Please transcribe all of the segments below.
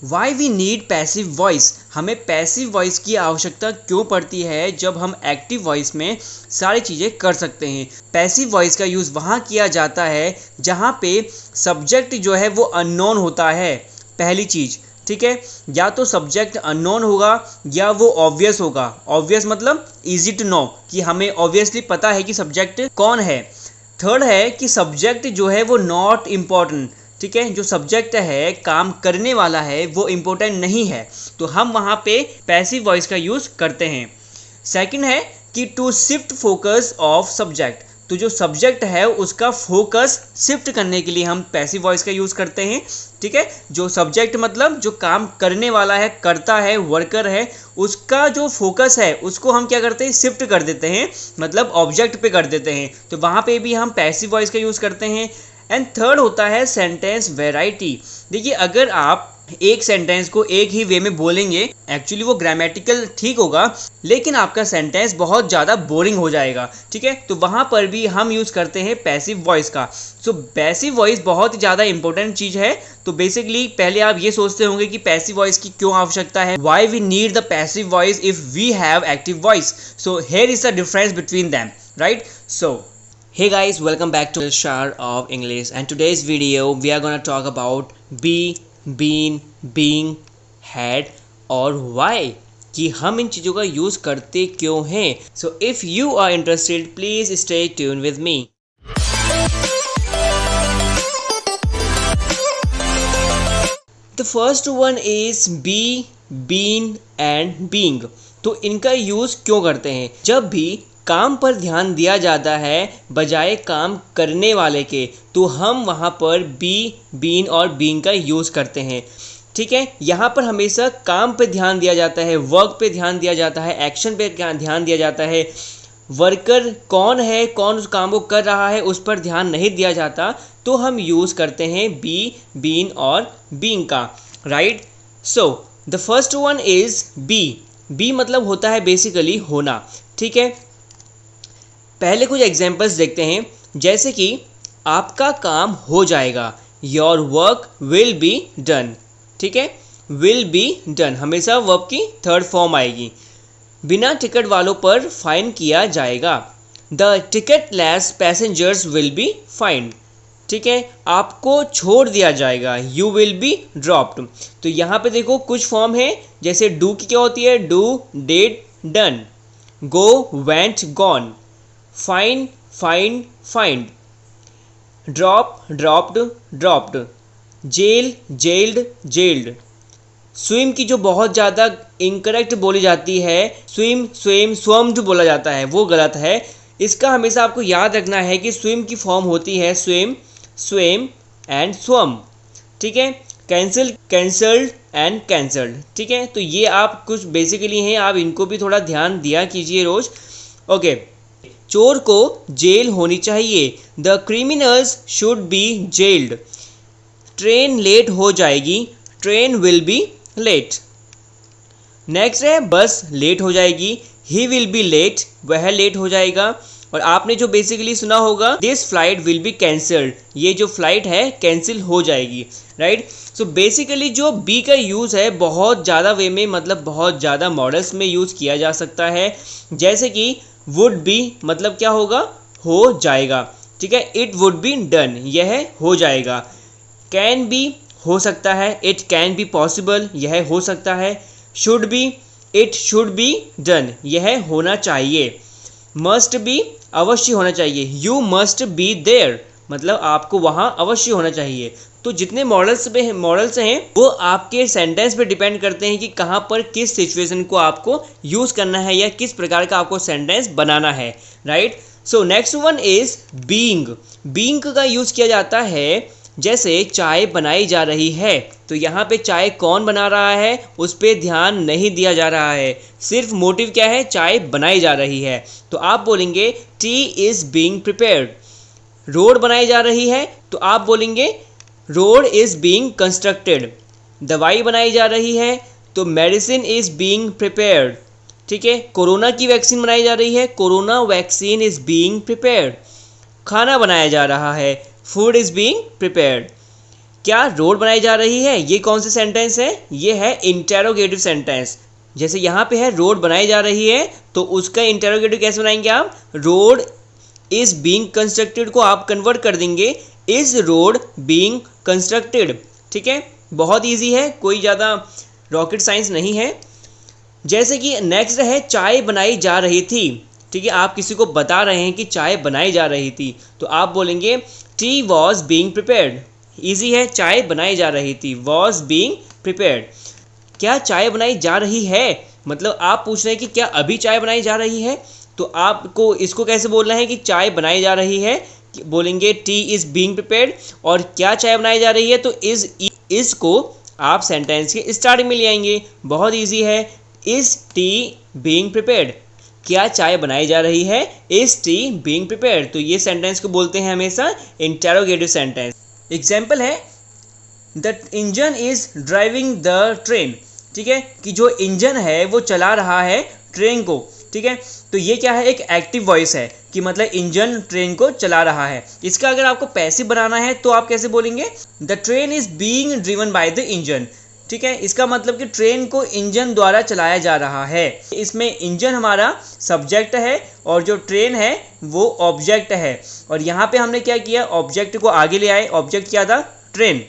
Y we need passive voice, हमें passive voice की आवश्यकता क्यों पड़ती है जब हम एक्टिव वॉइस में सारी चीज़ें कर सकते हैं। पैसिव वॉइस का यूज़ वहाँ किया जाता है जहाँ पे सब्जेक्ट जो है वो अननोन होता है। पहली चीज़, ठीक है, या तो सब्जेक्ट अननोन होगा या वो ऑब्वियस होगा। ऑब्वियस मतलब इजी टू नो, कि हमें ऑब्वियसली पता है कि सब्जेक्ट कौन है। थर्ड है कि सब्जेक्ट जो है वो नॉट इम्पॉर्टेंट, ठीक है, जो सब्जेक्ट है काम करने वाला है वो इम्पोर्टेंट नहीं है, तो हम वहाँ पे पैसिव वॉइस का यूज़ करते हैं। सेकंड है कि to shift focus of subject, तो जो सब्जेक्ट है उसका फोकस शिफ्ट करने के लिए हम पैसिव वॉइस का यूज़ करते हैं। ठीक है, जो सब्जेक्ट मतलब जो काम करने वाला है, करता है, वर्कर है, उसका जो फोकस है उसको हम क्या करते हैं, शिफ्ट कर देते हैं, मतलब ऑब्जेक्ट पे कर देते हैं, तो वहाँ पे भी हम पैसिव वॉइस का यूज़ करते हैं। एंड थर्ड होता है सेंटेंस वेराइटी। देखिए, अगर आप एक सेंटेंस को एक ही वे में बोलेंगे, एक्चुअली वो ग्रामेटिकल ठीक होगा, लेकिन आपका सेंटेंस बहुत ज़्यादा बोरिंग हो जाएगा। ठीक है, तो वहाँ पर भी हम यूज़ करते हैं पैसिव वॉइस का। सो पैसिव वॉइस बहुत ही ज़्यादा इंपॉर्टेंट चीज़ है। तो बेसिकली पहले आप ये सोचते होंगे कि पैसिव वॉइस की क्यों आवश्यकता है, why we need the passive voice if we have active voice. So here is the difference between them, right. So hey guys, welcome back to Shar of English, and today's video we are gonna talk about be, been, being, had और why, कि हम इन चीज़ों का use करते क्यों हैं। So if you are interested, please stay tuned with me. The first one is be, been and being. तो इनका यूज़ क्यों करते हैं? जब भी काम पर ध्यान दिया जाता है बजाय काम करने वाले के, तो हम वहाँ पर बी, बीन और बीइंग का यूज़ करते हैं। ठीक है, यहाँ पर हमेशा काम पे ध्यान दिया जाता है, वर्क पे ध्यान दिया जाता है, एक्शन पे ध्यान दिया जाता है। वर्कर कौन है, कौन उस काम को कर रहा है, उस पर ध्यान नहीं दिया जाता, तो हम यूज़ करते हैं बी, बीन और बीइंग का, right. So the first one is be. Be मतलब होता है बेसिकली होना। ठीक है, पहले कुछ एग्जांपल्स देखते हैं, जैसे कि आपका काम हो जाएगा, your work will be done. ठीक है, विल बी डन हमेशा वर्ब की थर्ड फॉर्म आएगी। बिना टिकट वालों पर फाइन किया जाएगा, the ticket less passengers will be find. ठीक है, आपको छोड़ दिया जाएगा, यू विल बी ड्रॉप्ड। तो यहाँ पे देखो कुछ फॉर्म है, जैसे डू की क्या होती है, do, did, done, go, went, gone, fine, find, find, drop, dropped, dropped, jail, jailed, jailed. Swim की जो बहुत ज़्यादा इनकरेक्ट बोली जाती है, स्विम, स्विम, स्वम्ड बोला जाता है, वो गलत है। इसका हमेशा आपको याद रखना है कि स्विम की फॉर्म होती है स्विम, स्विम एंड स्वम। ठीक है, कैंसिल, कैंसल्ड एंड कैंसल्ड। ठीक है, तो ये आप कुछ बेसिकली हैं, आप इनको भी थोड़ा ध्यान दिया कीजिए रोज। ओके, चोर को जेल होनी चाहिए, the criminals should be jailed. Train late हो जाएगी, train will be late. Next है बस लेट हो जाएगी, ही विल बी लेट, वह लेट हो जाएगा। और आपने जो बेसिकली सुना होगा, this flight will be cancelled, ये जो फ्लाइट है कैंसिल हो जाएगी, राइट। सो बेसिकली जो बी का यूज़ है बहुत ज़्यादा वे में, मतलब बहुत ज़्यादा मॉडल्स में यूज़ किया जा सकता है। जैसे कि वुड बी मतलब क्या होगा, हो जाएगा। ठीक है, इट वुड बी डन, यह हो जाएगा। कैन बी हो सकता है, इट कैन बी पॉसिबल, यह हो सकता है। Should be, it should be done, यह होना चाहिए। मस्ट बी अवश्य होना चाहिए, यू मस्ट बी देयर, मतलब आपको वहाँ अवश्य होना चाहिए। तो जितने मॉडल्स हैं वो आपके सेंटेंस पे डिपेंड करते हैं कि कहाँ पर किस सिचुएशन को आपको यूज़ करना है या किस प्रकार का आपको सेंटेंस बनाना है, right. So next one is being. Being का यूज़ किया जाता है जैसे चाय बनाई जा रही है, तो यहाँ पे चाय कौन बना रहा है उस पर ध्यान नहीं दिया जा रहा है, सिर्फ मोटिव क्या है, चाय बनाई जा रही है। तो आप बोलेंगे T is being prepared. Road बनाई जा रही है, तो आप बोलेंगे रोड इज़ बीइंग कंस्ट्रक्टेड। दवाई बनाई जा रही है, तो मेडिसिन इज़ बीइंग प्रिपेयर्ड। ठीक है, कोरोना की वैक्सीन बनाई जा रही है, corona vaccine is being prepared. खाना बनाया जा रहा है, फूड इज़ बीइंग प्रिपेयर्ड। क्या रोड बनाई जा रही है, ये कौन सी सेंटेंस है, ये है इंटेरोगेटिव सेंटेंस। जैसे यहाँ पे है रोड बनाई जा रही है, तो उसका इंटेरोगेटिव कैसे बनाएंगे आप, रोड इज बीइंग कंस्ट्रक्टेड को आप कन्वर्ट कर देंगे इज रोड बीइंग कंस्ट्रक्टेड। ठीक है, बहुत इजी है, कोई ज़्यादा रॉकेट साइंस नहीं है। जैसे कि नेक्स्ट है चाय बनाई जा रही थी। ठीक है, आप किसी को बता रहे हैं कि चाय बनाई जा रही थी, तो आप बोलेंगे T was being prepared. Easy है, चाय बनाई जा रही थी, वॉज बीइंग प्रिपेयर्ड। क्या चाय बनाई जा रही है, मतलब आप पूछ रहे हैं कि क्या अभी चाय बनाई जा रही है, तो आपको इसको कैसे बोलना है कि चाय बनाई जा रही है, बोलेंगे टी इज़ बीइंग प्रिपेयर्ड। और क्या चाय बनाई जा रही है, तो इज़ को आप सेंटेंस के स्टार्टिंग में ले आएंगे। बहुत ईजी है, इज़ टी बीइंग प्रिपेयर्ड। क्या चाय बनाई जा रही है, इज़ टी बीइंग प्रिपेयर्ड। तो ये सेंटेंस को बोलते हैं हमेशा इंटेरोगेटिव सेंटेंस। एग्जाम्पल है the engine is driving the train. ठीक है, कि जो इंजन है वो चला रहा है ट्रेन को। ठीक है, तो ये क्या है, एक एक्टिव वॉइस है कि मतलब इंजन ट्रेन को चला रहा है। इसका अगर आपको पैसिव बनाना है तो आप कैसे बोलेंगे, the train is being driven by the engine. ठीक है, इसका मतलब कि ट्रेन को इंजन द्वारा चलाया जा रहा है। इसमें इंजन हमारा सब्जेक्ट है और जो ट्रेन है वो ऑब्जेक्ट है। और यहाँ पे हमने क्या किया, ऑब्जेक्ट को आगे ले आए। ऑब्जेक्ट क्या था, ट्रेन,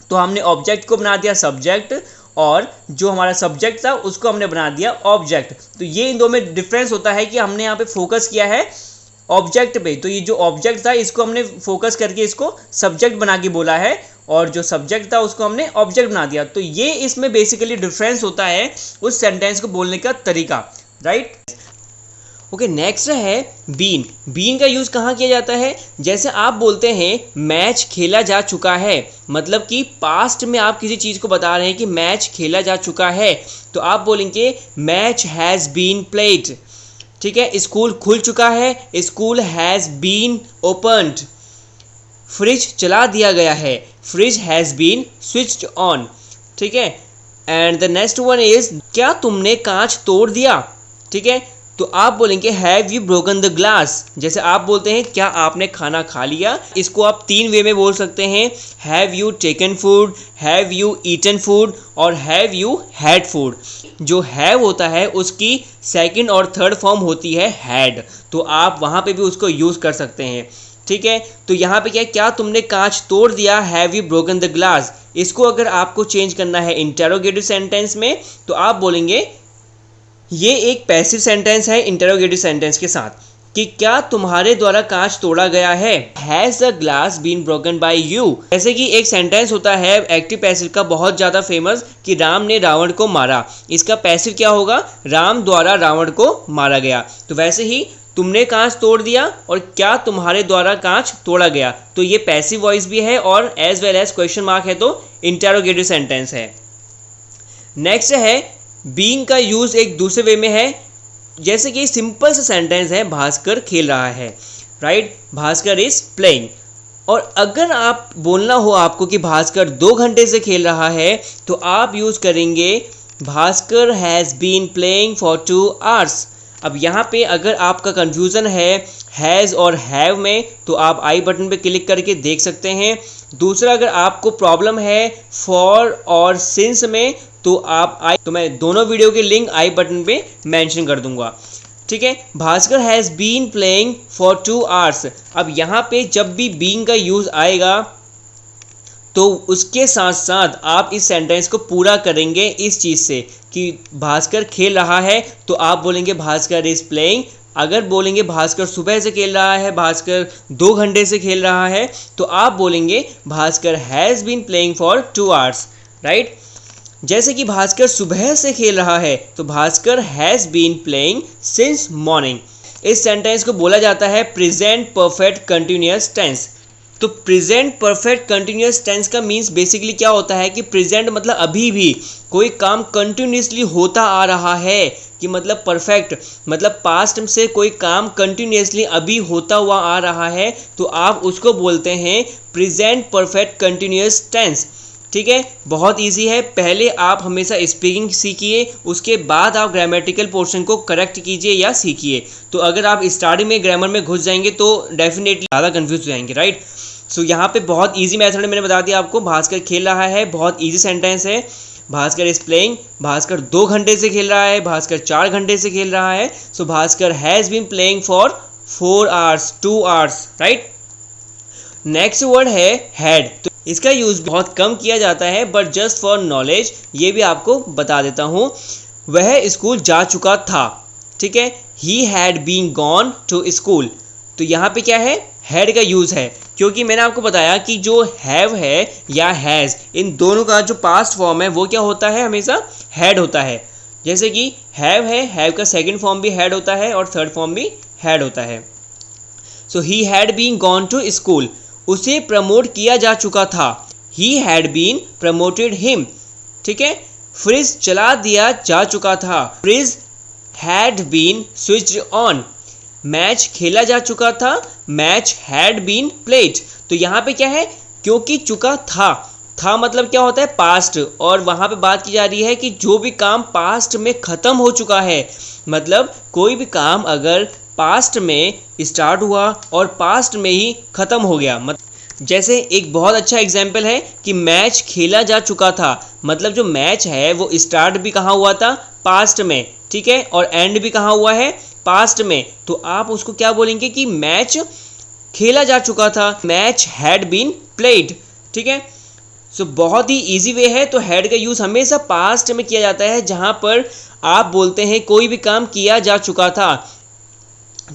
तो हमने ऑब्जेक्ट को बना दिया सब्जेक्ट और जो हमारा सब्जेक्ट था उसको हमने बना दिया ऑब्जेक्ट। तो ये इन दो में डिफरेंस होता है कि हमने यहाँ पे फोकस किया है ऑब्जेक्ट पे, तो ये जो ऑब्जेक्ट था इसको हमने फोकस करके इसको सब्जेक्ट बना के बोला है और जो सब्जेक्ट था उसको हमने ऑब्जेक्ट बना दिया। तो ये इसमें बेसिकली डिफरेंस होता है उस सेंटेंस को बोलने का तरीका, राइट। ओके, नेक्स्ट है बीन। बीन का यूज़ कहाँ किया जाता है, जैसे आप बोलते हैं मैच खेला जा चुका है, मतलब कि पास्ट में आप किसी चीज़ को बता रहे हैं कि मैच खेला जा चुका है, तो आप बोलेंगे मैच हैज़ बीन प्लेड। ठीक है, स्कूल खुल चुका है, school has been opened. Fridge चला दिया गया है, fridge has been switched on. ठीक है, and the next one is क्या तुमने कांच तोड़ दिया। ठीक है, तो आप बोलेंगे have you broken the glass. जैसे आप बोलते हैं क्या आपने खाना खा लिया, इसको आप तीन वे में बोल सकते हैं, have you taken food, have you eaten food और हैव यू हैड फूड। जो हैव होता है उसकी सेकंड और थर्ड फॉर्म होती है हैड, तो आप वहाँ पे भी उसको यूज़ कर सकते हैं। ठीक है, तो यहाँ पे क्या तुमने कांच तोड़ दिया, have you broken the glass. इसको अगर आपको चेंज करना है इंटेरोगेटिव सेंटेंस में तो आप बोलेंगे, ये एक पैसिव सेंटेंस है इंटेरोगेटिव सेंटेंस के साथ, कि क्या तुम्हारे द्वारा कांच तोड़ा गया है, has the glass been broken by you. जैसे कि एक सेंटेंस होता है एक्टिव पैसिव का बहुत ज़्यादा फेमस कि राम ने रावण को मारा, इसका पैसिव क्या होगा, राम द्वारा रावण को मारा गया। तो वैसे ही तुमने कांच तोड़ दिया और क्या तुम्हारे द्वारा कांच तोड़ा गया, तो ये पैसिव वॉइस भी है और as well as question mark है, तो इंटेरोगेटिव सेंटेंस है। नेक्स्ट है बीइंग का यूज़ एक दूसरे वे में है, जैसे कि सिंपल सा सेंटेंस है भास्कर खेल रहा है, राइट, भास्कर इज प्लेइंग। और अगर आप बोलना हो आपको कि भास्कर 2 घंटे से खेल रहा है तो आप यूज़ करेंगे Bhaskar has been playing for 2 hours। अब यहाँ पे अगर आपका कंफ्यूजन है हैज़ और हैव में तो आप आई बटन पे क्लिक करके देख सकते हैं। दूसरा, अगर आपको प्रॉब्लम है फॉर और सिंस में तो मैं दोनों वीडियो के लिंक आई बटन पे मेंशन कर दूंगा। ठीक है, Bhaskar has been playing for 2 hours। अब यहाँ पे जब भी बीइंग का यूज़ आएगा तो उसके साथ साथ आप इस सेंटेंस को पूरा करेंगे इस चीज़ से कि भास्कर खेल रहा है तो आप बोलेंगे भास्कर इज़ प्लेइंग। अगर बोलेंगे भास्कर सुबह से खेल रहा है, भास्कर 2 घंटे से खेल रहा है, तो आप बोलेंगे Bhaskar has been playing for 2 hours, right. जैसे कि भास्कर सुबह से खेल रहा है तो Bhaskar has been playing since morning. इस सेंटेंस को बोला जाता है प्रेजेंट परफेक्ट कंटिन्यूअस टेंस। तो प्रेजेंट परफेक्ट कंटिन्यूअस टेंस का मीन्स बेसिकली क्या होता है कि प्रेजेंट मतलब अभी भी कोई काम कंटिन्यूअसली होता आ रहा है, कि मतलब परफेक्ट मतलब पास्ट से कोई काम कंटिन्यूअसली अभी होता हुआ आ रहा है, तो आप उसको बोलते हैं प्रेजेंट परफेक्ट कंटिन्यूअस टेंस। ठीक है, बहुत इजी है। पहले आप हमेशा स्पीकिंग सीखिए, उसके बाद आप ग्रामेटिकल पोर्शन को करेक्ट कीजिए या सीखिए। तो अगर आप स्टार्टिंग में ग्रामर में घुस जाएंगे तो डेफिनेटली ज़्यादा कंफ्यूज हो जाएंगे, राइट। सो यहाँ पे बहुत इजी मेथड मैंने बता दिया आपको। भास्कर खेल रहा है, बहुत इजी सेंटेंस है। भास्कर इज प्लेइंग, भास्कर 2 घंटे से खेल रहा है, भास्कर 4 घंटे से खेल रहा है। So Bhaskar has been playing for 4 hours, 2 hours, right. Next word है हैड। तो इसका यूज़ बहुत कम किया जाता है, बट जस्ट फॉर नॉलेज ये भी आपको बता देता हूँ। वह स्कूल जा चुका था, ठीक है। He had been gone to school. तो यहाँ पे क्या है, हैड का यूज़ है, क्योंकि मैंने आपको बताया कि जो हैव है या हैज़, इन दोनों का जो पास्ट फॉर्म है वो क्या होता है, हमेशा हैड होता है। जैसे कि हैव है, हैव का सेकंड फॉर्म भी हैड होता है और थर्ड फॉर्म भी हैड होता है। So he had been gone to school, उसे प्रमोट किया जा चुका था। He had been promoted him, ठीक है। फ्रिज चला दिया जा चुका था। Fridge had been switched on. Match खेला जा चुका था। Match had been played. तो यहाँ पे क्या है, क्योंकि चुका था मतलब क्या होता है, पास्ट, और वहाँ पे बात की जा रही है कि जो भी काम पास्ट में ख़त्म हो चुका है, मतलब कोई भी काम अगर पास्ट में स्टार्ट हुआ और पास्ट में ही ख़त्म हो गया, जैसे एक बहुत अच्छा एग्जाम्पल है कि मैच खेला जा चुका था, मतलब जो मैच है वो स्टार्ट भी कहाँ हुआ था, पास्ट में, ठीक है, और एंड भी कहाँ हुआ है, पास्ट में। तो आप उसको क्या बोलेंगे कि मैच खेला जा चुका था, मैच हैड बीन प्लेड, ठीक है। सो बहुत ही इजी वे है। तो हैड का यूज़ हमेशा पास्ट में किया जाता है, जहाँ पर आप बोलते हैं कोई भी काम किया जा चुका था,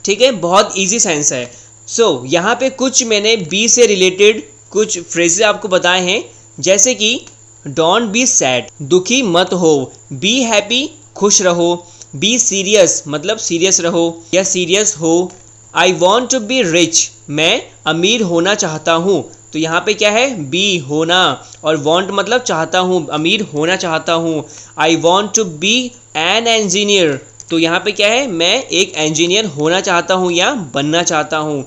ठीक है। बहुत इजी सेंस है। सो यहाँ पे कुछ मैंने बी से रिलेटेड कुछ फ्रेजेस आपको बताए हैं, जैसे कि डोंट बी सैड, दुखी मत हो। बी हैप्पी, खुश रहो। बी सीरियस, मतलब सीरियस रहो या सीरियस हो। I want to be rich, मैं अमीर होना चाहता हूँ। तो यहाँ पे क्या है, बी होना, और वॉन्ट मतलब चाहता हूँ, अमीर होना चाहता हूँ। I want to be an engineer, तो यहाँ पे क्या है, मैं एक इंजीनियर होना चाहता हूँ या बनना चाहता हूँ।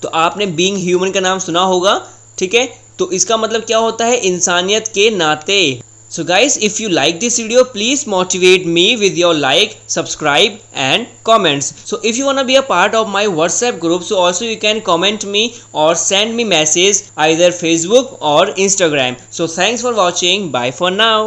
तो आपने बीइंग ह्यूमन का नाम सुना होगा, ठीक है। तो इसका मतलब क्या होता है, इंसानियत के नाते। So guys, if you like this video, please motivate me with your like, subscribe and comments. So if you wanna be a part of my WhatsApp group, so also you can comment me or send me message either Facebook or Instagram. So thanks for watching. Bye for now.